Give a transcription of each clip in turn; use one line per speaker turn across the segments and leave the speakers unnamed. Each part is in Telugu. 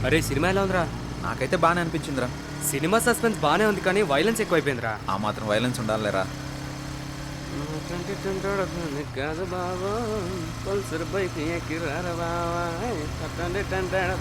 అరే సినిమా ఎలా ఉందిరా?
నాకైతే బాగానే అనిపించిందిరా.
సినిమా సస్పెన్స్ బాగానే ఉంది కానీ వైలెన్స్ ఎక్కువైపోయిందిరా.
ఆ మాత్రం వైలెన్స్ ఉండాలిరా.
కాదు బాబా పల్సర్ బైక్ ఎక్కిరారా బావా,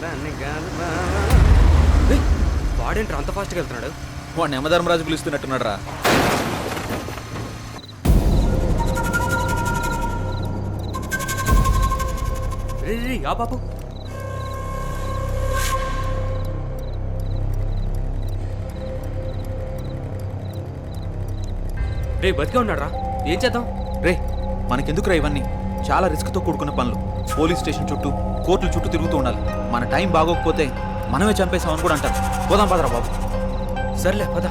దాన్ని కాదు బావా. వాడేంట్రా అంత ఫాస్ట్గా వెళ్తున్నాడు?
వాడు యమధర్మరాజు పిలుస్తున్నట్టున్నాడు రా.
రే ఆ బాబు రే బతికే ఉన్నాడు రా. ఏం చేద్దాం?
రే మనకెందుకురా ఇవన్నీ? చాలా రిస్క్తో కూడుకున్న పనులు. పోలీస్ స్టేషన్ చుట్టూ కోర్టుల చుట్టూ తిరుగుతూ ఉండాలి. మన టైం బాగోకపోతే మనమే చంపేసామని కూడా అంటారు. పోదాం పదరా బాబు.
సర్లే పద.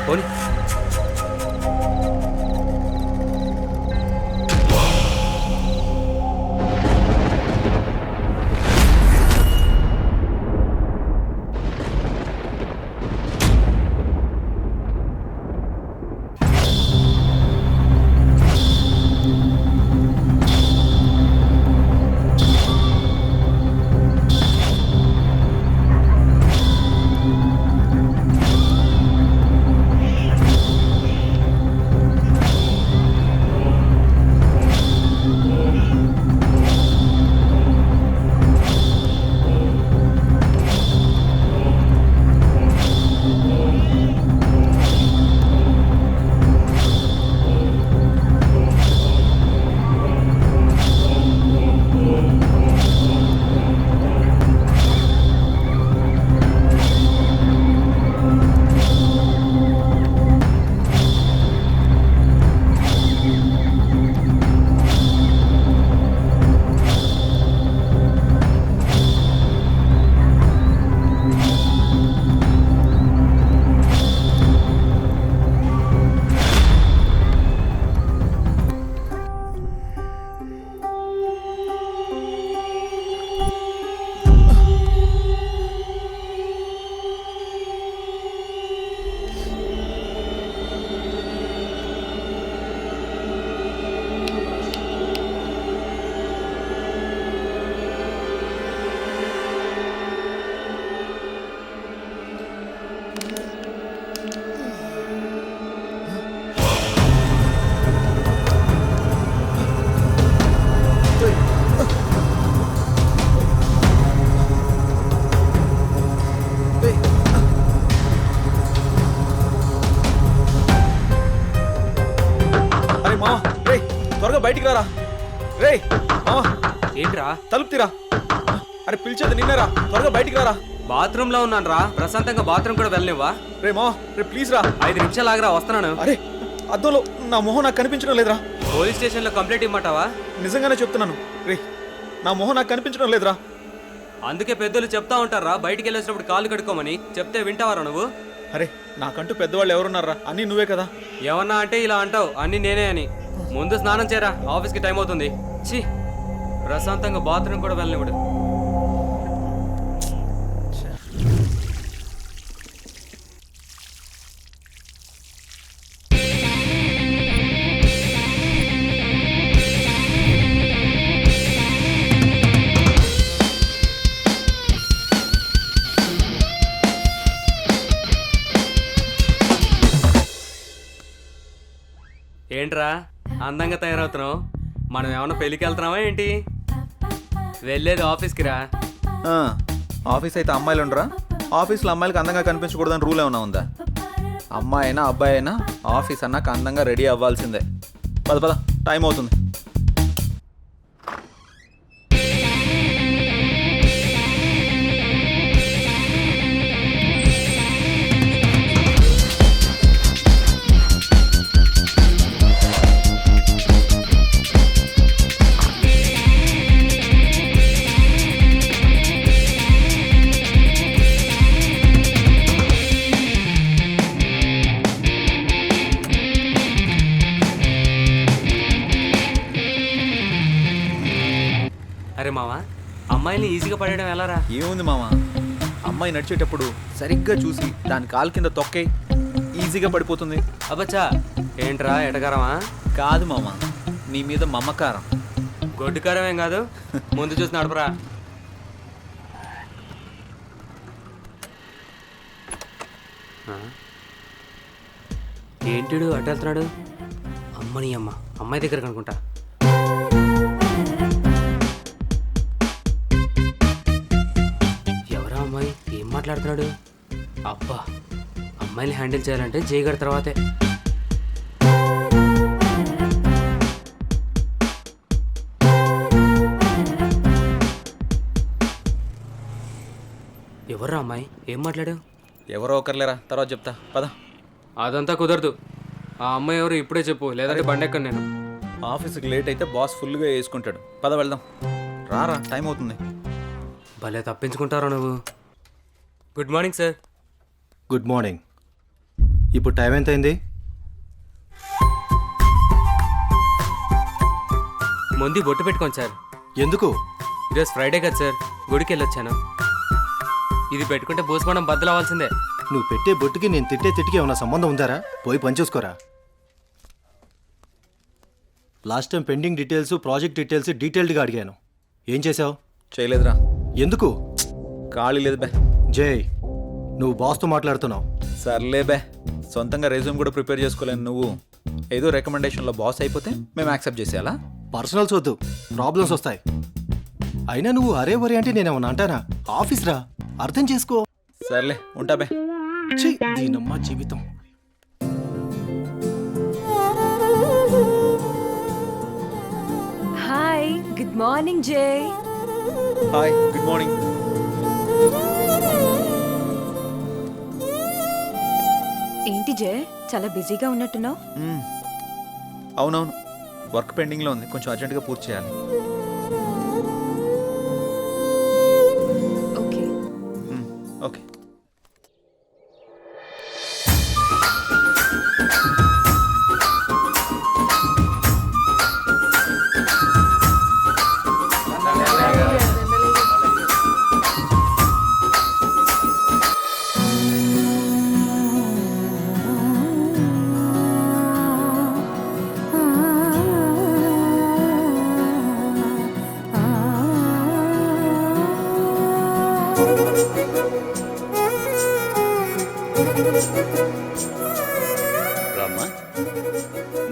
పోనీ
త్వరగా బయటికి రారా. రే మావా
ఏంట్రా?
తలుపు తీరా. అరే పిలిచేది నిన్నరా, త్వరగా బయటికి రారా.
బాత్రూమ్ లో ఉన్నాను రా. ప్రశాంతంగా బాత్రూమ్ కూడా వెళ్ళనివ్వా?
రే మావా రే ప్లీజ్ రా.
5 నిమిషాలు ఆగరా, వస్తున్నాను.
అరే అద్దంలో నా మొహం నాకు కనిపించడం లేదురా.
పోలీస్ స్టేషన్ లో కంప్లైంట్ ఇమ్మంటావా?
నిజంగానే చెప్తున్నాను రే, నా మొహం నాకు కనిపించడం లేదురా.
అందుకే పెద్దలు చెప్తా ఉంటారా బయటికి వెళ్ళేసినప్పుడు కాళ్ళు కడుక్కోమని. చెప్తే వింటావారా నువ్వు?
అరే నాకంటూ పెద్దవాళ్ళు ఎవరున్నారా? అన్నీ నువ్వే కదా.
ఏమన్నా అంటే ఇలా అంటావు, అన్ని నేనే అని. ముందు స్నానం చేయరా, ఆఫీస్కి టైం అవుతుంది. ఛీ, ప్రశాంతంగా బాత్రూమ్ కూడా వెళ్ళనివ్వడు. ఏంట్రా అందంగా తయారవుతున్నావు? మనం ఏమన్నా పెళ్ళికి వెళ్తున్నావా ఏంటి? వెళ్ళేది ఆఫీస్కి రా.
ఆఫీస్ అయితే అమ్మాయిలు ఉండరా? ఆఫీస్లో అమ్మాయిలకి అందంగా కనిపించకూడదని రూల్ ఏమైనా ఉందా? అమ్మాయి అయినా అబ్బాయి అయినా ఆఫీస్ అన్నాక అందంగా రెడీ అవ్వాల్సిందే. పద పద, టైం అవుతుంది.
అరే మావా, అమ్మాయిని ఈజీగా పడేయడం ఎలారా?
ఏముంది మామ, అమ్మాయి నడిచేటప్పుడు సరిగ్గా చూసి దాని కాలు కింద తొక్కే, ఈజీ. ఈజీగా పడిపోతుంది.
అబ్బచ్చా ఏంట్రా ఎటకారమా?
కాదు మామ, నీ మీద మమకారం.
గొడ్డుకారం ఏం కాదు, ముందు చూసి నడపరా. ఏంటిడు అటు వెళ్తున్నాడు? అమ్మని అమ్మ, అమ్మాయి దగ్గర కనుకుంటా. ఎవరా అమ్మాయి? ఏం మాట్లాడుతున్నాడు? అబ్బా, అమ్మాయిని హ్యాండిల్ చేయాలంటే జయగడ తర్వాతే. ఎవర్రా అమ్మాయి? ఏం మాట్లాడావు?
ఎవరో ఒకర్లేరా, తర్వాత చెప్తా పద.
అదంతా కుదరదు. ఆ అమ్మాయి ఎవరు ఇప్పుడే చెప్పు, లేదంటే బండెక్కను నేను.
ఆఫీస్కి లేట్ అయితే బాస్ ఫుల్గా వేసుకుంటాడు. పద వెళ్దాం. రారా, టైం అవుతుంది.
భలే తప్పించుకుంటారా నువ్వు. Good morning sir.
Good morning. ఇప్పుడు టైం ఎంత అయింది?
ముందు బొట్టు పెట్టుకోండి సార్.
ఎందుకు?
ఈరోజు ఫ్రైడే కదా సార్, గుడికి వెళ్ళొచ్చాను. ఇది పెట్టుకుంటే భూస్మానం బద్దలవ్వాల్సిందే.
నువ్వు పెట్టే బొట్టుకి నేను తిట్టే తిట్టికి ఏమన్నా సంబంధం ఉందారా? పోయి పని చూసుకోరా. Last time pending details, project details డీటెయిల్డ్గా అడిగాను. ఏం చేసావు?
చేయలేదురా.
ఎందుకు?
ఖాళీ లేదు బే.
జై, నువ్వు బాస్తో మాట్లాడుతున్నావు.
సర్లే బే, సొంతంగా రెజ్యూమ్ కూడా ప్రిపేర్ చేసుకోలేను. నువ్వు ఏదో రికమెండేషన్లో బాస్ అయిపోతే మేము యాక్సెప్ట్ చేసేయాలా?
పర్సనల్స్ వద్దు, ప్రాబ్లమ్స్ వస్తాయి. అయినా నువ్వు అరే వరే అంటే నేనేమన్నా అంటానా? ఆఫీస్ రా, అర్థం చేసుకో.
సర్లే, ఉంటా బే.
ఛీ, దీనమ్మా జీవితం.
హాయ్, గుడ్ మార్నింగ్ జై.
Hi, good morning.
ఏంటి జై, చాలా బిజీగా ఉన్నట్టున్నావు?
అవునవును, వర్క్ పెండింగ్లో ఉంది, కొంచెం అర్జెంటుగా పూర్తి చేయాలి.
Okay
okay.
రామ్మా,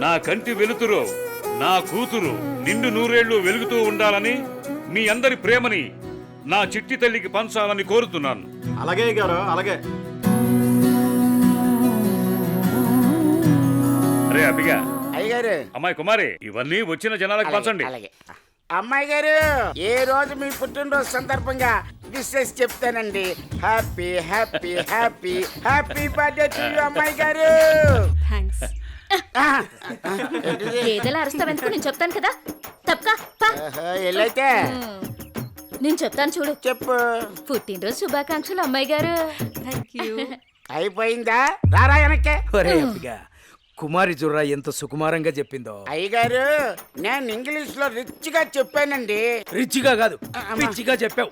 నా కంటి వెలుతురు, నా కూతురు నిండు నూరేళ్లు వెలుగుతూ ఉండాలని, మీ అందరి ప్రేమని నా చిట్టి తల్లికి పంచాలని కోరుతున్నాను.
అలాగే గారు, అలాగే.
అరే అబ్బిగా,
అయ్యగారు,
అమ్మాయి కుమారి, ఇవన్నీ వచ్చిన జనాలకు పంచండి.
అలాగే. అమ్మాయి గారు, ఏ రోజు మీ పుట్టినరోజు సందర్భంగా విషెస్ చెప్తానండి. Happy happy happy happy birthday to you అమ్మాయి గారు.
థ్యాంక్స్. ఏదైనా అరుస్తావెందుకు? నేను చెప్తాను కదా. తప్పకా
ఎల్లైతే
నేను చెప్తాను చూడు.
చెప్పు.
పుట్టినరోజు శుభాకాంక్షలు అమ్మాయి గారు.
అయిపోయిందా? రారా వెనక్కే.
కుమారి చూడరా ఎంత సుకుమారంగా చెప్పిందో.
అయ్యగారు, నేను ఇంగ్లీష్ లో రిచ్ గా చెప్పానండి.
రిచ్గా కాదు, పిచ్చిగా చెప్పావు.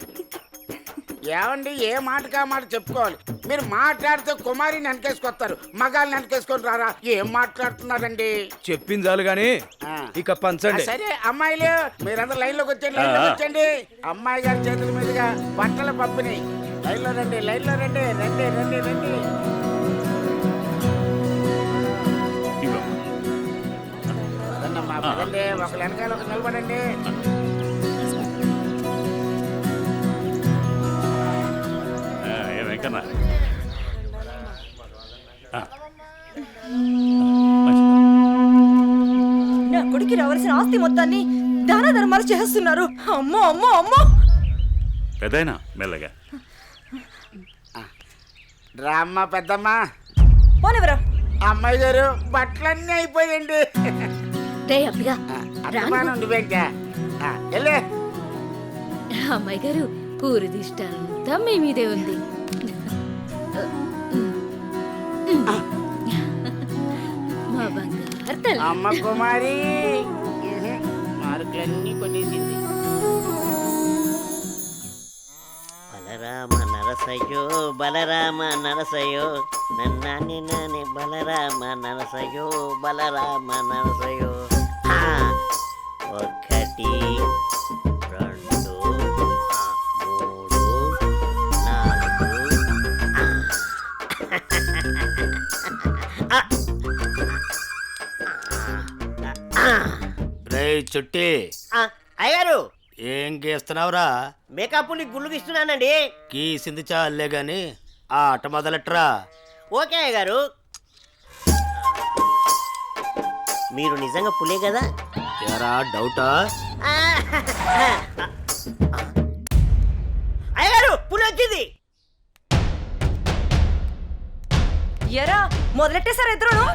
ఏమండి, ఏ మాటకా మాట చెప్పుకోవాలి. మీరు మాట్లాడితే కుమారిని వెనకేసుకొస్తారు, మగాళ్ళని వెనకేసుకొని రారా. ఏం మాట్లాడుతున్నారండి?
చెప్పింది చాలు గాని ఇక పంచండి.
సరే అమ్మాయిలు, మీరందరూ లైన్ లోకి వచ్చండి, లైన్ లోకి వచ్చండి. అమ్మాయి గారి చేతుల మీదుగా బట్టల పంపిణీ. లైన్ లో రండి, లైన్ లో రండి, రండి రండి రండి. పదండమ్మా, పదండి. ఒకళ్ళు వెనకాల ఒక నిలబడండి.
ఏ వెంకన్న,
నా కొడుకు రావాల్సిన ఆస్తి మొత్తాన్ని దాన ధర్మాలు చేస్తున్నారు. అమ్మో అమ్మో అమ్మో.
పెద్దయినా మెల్లగా
రామ్మ పెద్దమ్మా.
పోనివరా.
అమ్మాయి గారు, బట్టలన్నీ అయిపోయండి.
రే అబ్బిగా,
అభిమానం నువ్వేంటా? వెళ్ళే.
అమ్మాయి గారు, ఊరి దిష్ట అంతా మీ మీదే ఉంది. మా బంగారు తల్లి.
అమ్మ కుమారి మార్కులన్నీ కొనేసింది. బలరామ నరస
నరసయ్యో బలరామ నరసయ్యో నన్నాని నాని బలరామ నరసయ్యో బలరామ నరసయ్యో ఆ, 1 2
రే చుట్టి
అయ్యారు
ఏం గీస్తున్నావురా?
మేకప్ ని గుళ్ళు ఇస్తున్నానండి.
గీసింది చాలే గాని ఆ ఆట మొదలెట్రా.
ఓకే అయ్యగారు. మీరు నిజంగా పులే కదా?
ఎరా డౌటా?
అయ్యగారు పులి వచ్చింది.
ఎరా మొదలెట్టేశారు ఇద్దరును.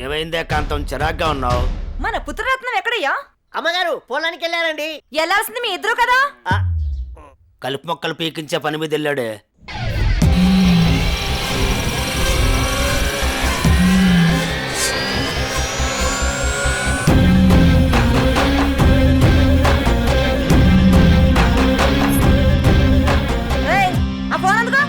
ఏమైందే కాంతం చిరాగ్గా ఉన్నావు?
మన పుత్రరత్నం ఎక్కడయ్యా?
అమ్మగారు పొలానికి వెళ్ళారండి.
వెళ్ళాల్సింది మీ ఇద్దరు కదా.
కలుపు మొక్కలు పీకించే పని మీద వెళ్ళాడే.
ఏయ్, ఆ ఫోన్ అందుకో.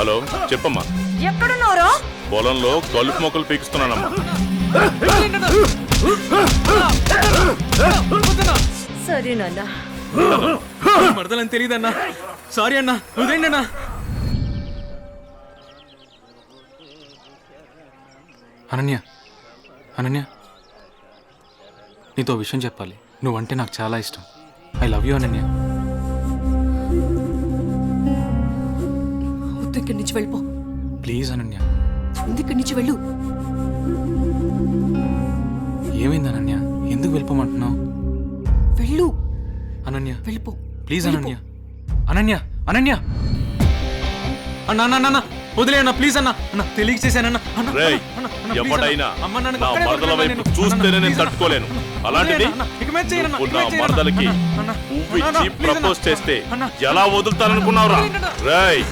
హలో చెప్పమ్మా.
ఎక్కడున్నారో?
పొలంలో కలుపు మొక్కలు పీకిస్తున్నానమ్మా.
సరే నాన్న.
మరదలని తెలియదన్నా. సారీ అన్నా, వదిలేండి అన్నా.
అనన్య, అనన్య, నీతో విషయం చెప్పాలి. నువ్వంటే నాకు చాలా ఇష్టం. I love you Ananya.
వద్దు, ఇక్కడి నుంచి వెళ్ళిపో.
ప్లీజ్ అనన్య.
ఇక్కడి నుంచి వెళ్ళు.
ఏమైంది అనన్య? ఎందుకు వెళ్ళిపోమంటున్నావు?
వెళ్ళు
అనన్య
వెళ్ళిపో.
ప్లీజ్ అనన్య. అనన్య, అనన్య, అన్నా అన్న అన్న వదిలే అన్న, ప్లీజ్ అన్న. అన్న తెలియక చేశానన్న.
రేయ్, ఎవడైనా నా మరదల వైపు చూస్తేనే నేను తట్టుకోలేను. అలాంటిది నువ్వు నా మరదలకి పువ్వు ఇచ్చి ప్రపోజ్ చేస్తే ఎలా వదులుతాననుకున్నావురా? రేయ్,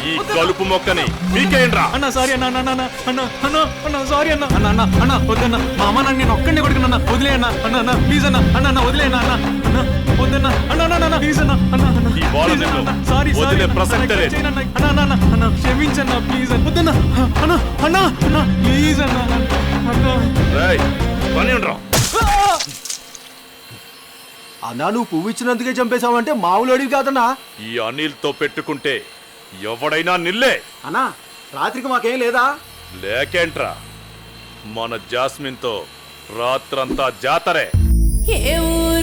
ఈ కలుపు మొక్కని మీకేంట్రా?
అన్న సారీ అన్న, అన్న అన్న అన్న అన్న అన్న సారీ అన్న. అన్న అన్న అన్న వద్దన్న, మా అమ్మ నన్ను నేను ఒక్కడిని కొడుకున్నా. వదిలే అన్న. అన్న అన్న ప్లీజ్ అన్న. అన్న అన్న వదిలే అన్న. అన్న అన్న వద్దన్న. అన్న అన్న అన్న ప్లీజ్ అన్న. అన్న అన్న
ఈ బాల
సారీ
వదిలే ప్రసక్తే లేదు.
అన్న అన్న అన్న అన్న క్షమించన్న ప్లీజ్ అన్న. వద్దన్న. అన్న అన్న అన్న ప్లీజ్ అన్న. అన్న
రేయ్, పని ఉండరా?
అన్నా నువ్వు పువ్వు ఇచ్చినందుకే చంపేశావంటే మామూలు అడివి కాదన్నా.
ఈ అనిల్తో పెట్టుకుంటే ఎవడైనా నిల్లే.
అన్నా రాత్రికి మాకేం లేదా?
లేకేంట్రా, మన జాస్మిన్తో రాత్రంతా జాతరే.
ఏ ఊరు